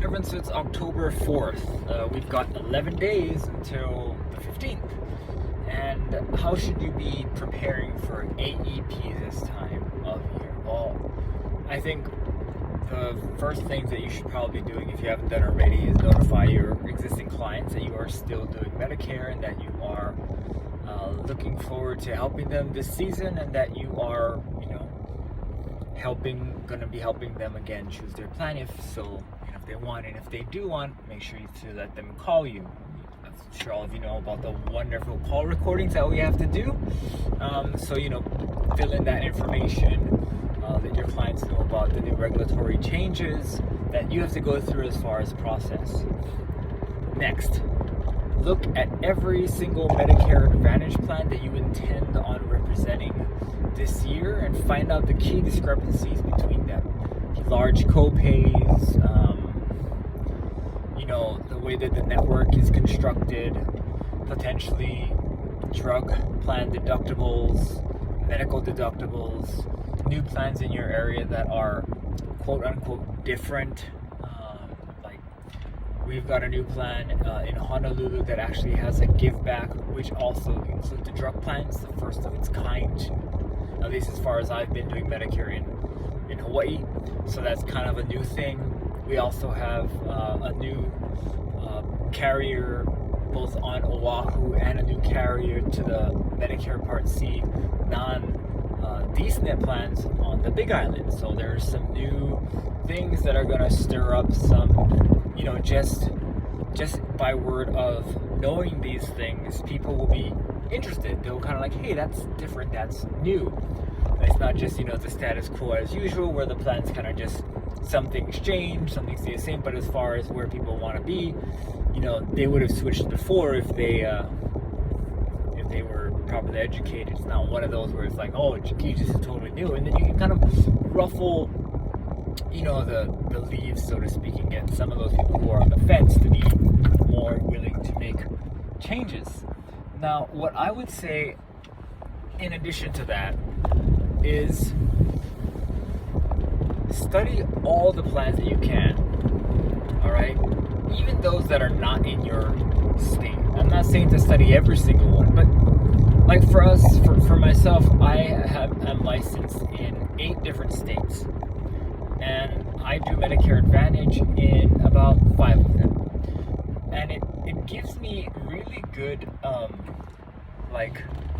Everyone, so it's October 4th. We've got 11 days until the 15th. And how should you be preparing for AEP this time of year? Well, I think the first things that you should probably be doing, if you haven't done already, is notify your existing clients that you are still doing Medicare and that you are looking forward to helping them this season, and that you are, going to be helping them again choose their plan if they want, and if they do want, make sure to let them call you. I'm sure all of you know about the wonderful call recordings that we have to do. So fill in that information, let your clients know about the new regulatory changes that you have to go through as far as process. Next, look at every single Medicare Advantage plan that you intend on representing this year and find out the key discrepancies between them. Large co-pays, the way that the network is constructed, potentially drug plan deductibles, medical deductibles, new plans in your area that are quote unquote different. We've got a new plan in Honolulu that actually has a give back, which also includes the drug plans, the first of its kind, at least as far as I've been doing Medicare in Hawaii. So that's kind of a new thing. We also have a new carrier both on Oahu and a new carrier to the Medicare Part C non-DSNP plans on the Big Island. So there's some new things that are going to stir up some, just by word of knowing these things, people will be interested. They'll kind of like, hey, that's different, that's new. It's not just, the status quo as usual, where the plans kind of just, some things change, some things stay the same, but as far as where people want to be, they would have switched before if they were properly educated. It's not one of those where it's like, oh, geez, this is totally new, and then you can kind of ruffle, the leaves, so to speak, and get some of those people who are on the fence to be more willing to make changes. Now, what I would say in addition to that is study all the plans that you can, all right? Even those that are not in your state. I'm not saying to study every single one, but like for us, for myself, I'm licensed in 8 different states, and I do Medicare Advantage in about 5 of them, and it gives me really good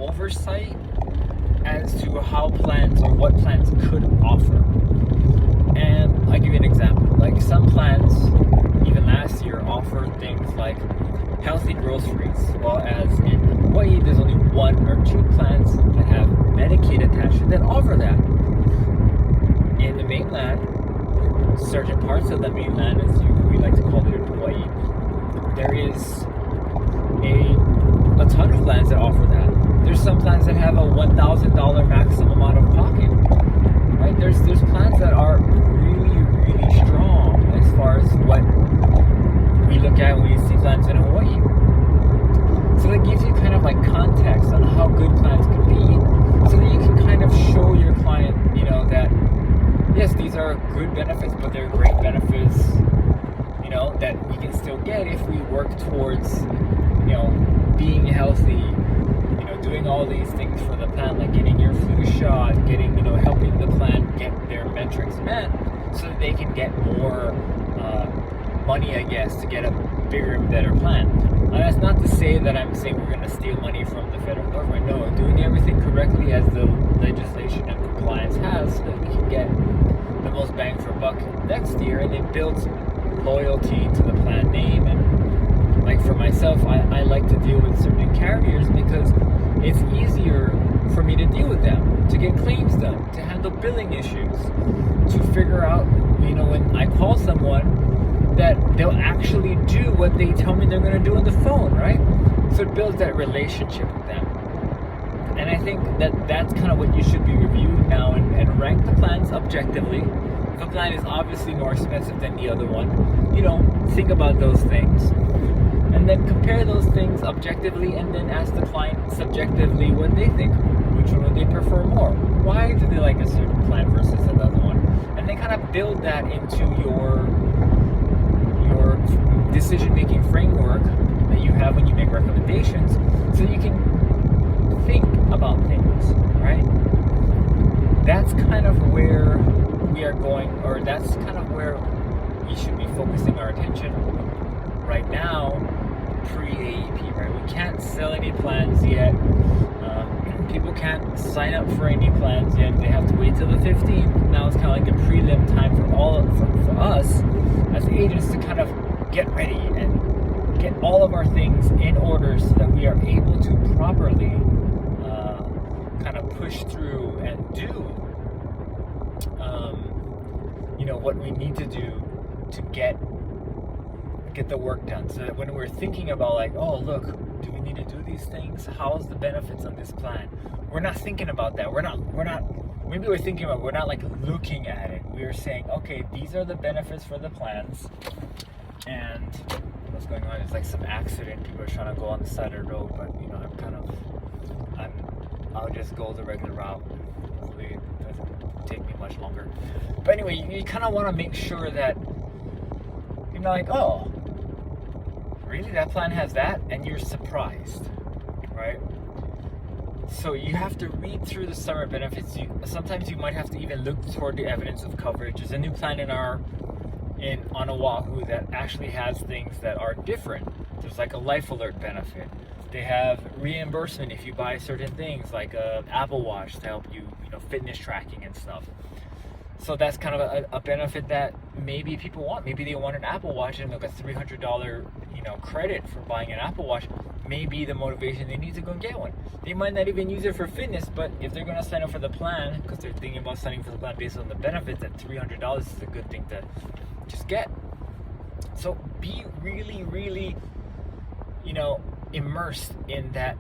oversight as to how plans or what plans could offer. And I'll give you an example. Like some plans, even last year, offered things like healthy groceries, while as in Hawaii, there's only 1 or 2 plans that have Medicaid attached that offer that. In the mainland, certain parts of the mainland, as we like to call it in Hawaii, there is a ton of plans that offer that. There's some plans that have a $1,000 maximum out of pocket, right? There's plans that are really, really strong as far as what we look at when we see plans in Hawaii. So that gives you kind of like context on how good plans can be, so that you can kind of show your client, that yes, these are good benefits, but they're great benefits, that we can still get if we work towards, being healthy, doing all these things for the plan, like getting your flu shot, getting, helping the plan get their metrics met so that they can get more money, I guess, to get a bigger and better plan. Now, that's not to say that I'm saying we're going to steal money from the federal government. No, doing everything correctly as the legislation and compliance has, so that we can get the most bang for buck next year, and it builds loyalty to the plan name. And like for myself, I like to deal with certain carriers because it's easier for me to deal with them, to get claims done, to handle billing issues, to figure out, when I call someone, that they'll actually do what they tell me they're going to do on the phone, right? So it builds that relationship with them. And I think that's kind of what you should be reviewing now, and rank the plans objectively. If a plan is obviously more expensive than the other one, think about those things. And then compare those things objectively, and then ask the client subjectively what they think. Which one would they prefer more? Why do they like a certain plan versus another one? And then kind of build that into your recommendations so you can think about things, right? That's kind of where we are going, or that's kind of where we should be focusing our attention right now, pre-AEP, right? We can't sell any plans yet. People can't sign up for any plans yet. They have to wait till the 15th. Now it's kind of like a prelim time for us as agents to kind of get ready and get all of our things in order so that we are able to properly kind of push through and do what we need to do to get the work done, so that when we're thinking about like, oh look, do we need to do these things, how's the benefits on this plan, we're not thinking about that. We're not maybe we're thinking about, we're not like looking at it. We're saying, okay, these are the benefits for the plans. And what's going on is like some accident, people are trying to go on the side of the road, but I'll just go the regular route. Hopefully it doesn't take me much longer. But anyway, you kind of want to make sure that you're not like, oh, really, that plan has that? And you're surprised, right? So you have to read through the summary benefits. Sometimes you might have to even look toward the evidence of coverage. There's a new plan on Oahu that actually has things that are different. There's like a life alert benefit. They have reimbursement if you buy certain things, like a Apple Watch to help you, fitness tracking and stuff. So that's kind of a benefit that maybe people want. Maybe they want an Apple Watch and like a $300, credit for buying an Apple Watch. Maybe the motivation they need to go and get one. They might not even use it for fitness, but if they're going to sign up for the plan, because they're thinking about signing for the plan based on the benefits, that $300 is a good thing to just get. So be really, really, immersed in that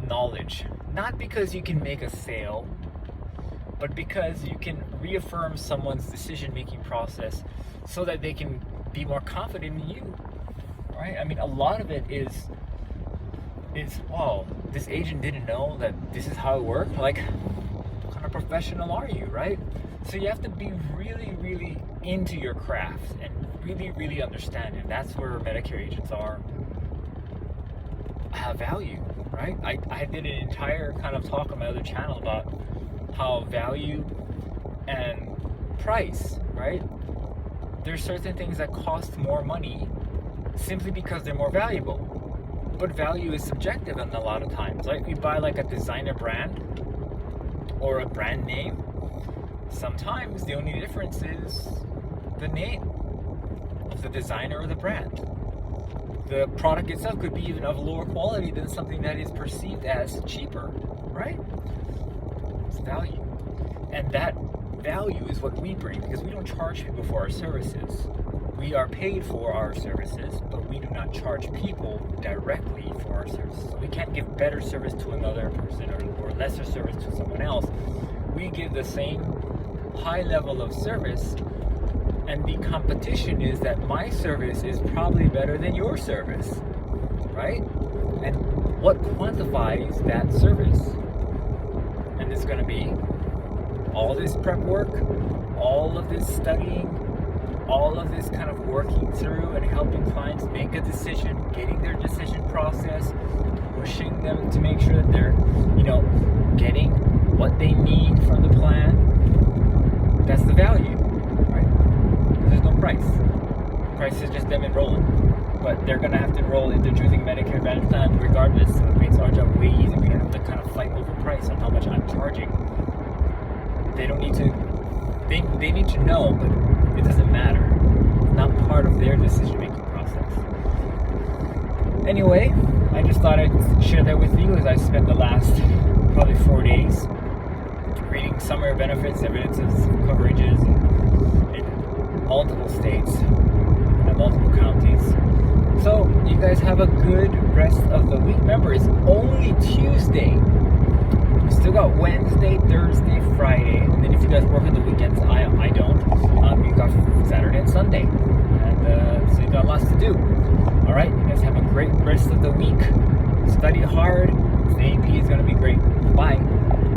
knowledge. Not because you can make a sale, but because you can reaffirm someone's decision-making process so that they can be more confident in you, right? I mean, a lot of it is wow, this agent didn't know that this is how it worked. Like, what kind of professional are you, right? So you have to be really, really into your craft and really, really understand it. That's where Medicare agents have value, right? I did an entire kind of talk on my other channel about how value and price, right? There's certain things that cost more money simply because they're more valuable. But value is subjective a lot of times. Like, you buy like a designer brand or a brand name, sometimes the only difference is the name of the designer or the brand. The product itself could be even of lower quality than something that is perceived as cheaper, right? It's value. And that value is what we bring, because we don't charge people for our services. We are paid for our services, but we do not charge people directly for our services. So we can't give better service to another person or lesser service to someone else. We give the same high level of service, and the competition is that my service is probably better than your service, right? And what quantifies that service? And it's going to be all this prep work, all of this studying, all of this kind of working through and helping clients make a decision, getting their decision process, pushing them to make sure that they're, getting what they need from the plan. That's the value, right? There's no price. Price is just them enrolling. But they're going to have to enroll if they're choosing Medicare Advantage plan regardless. So it makes our job way easier. We don't have to kind of fight over price on how much I'm charging. They don't need to, they need to know, but it doesn't matter. It's not part of their decision-making process. Anyway, I just thought I'd share that with you as I spent the last probably 4 days reading summary benefits, evidences, coverages in multiple states and multiple counties. So you guys have a good rest of the week. Remember, it's only Tuesday. We still got Wednesday, Thursday, Friday.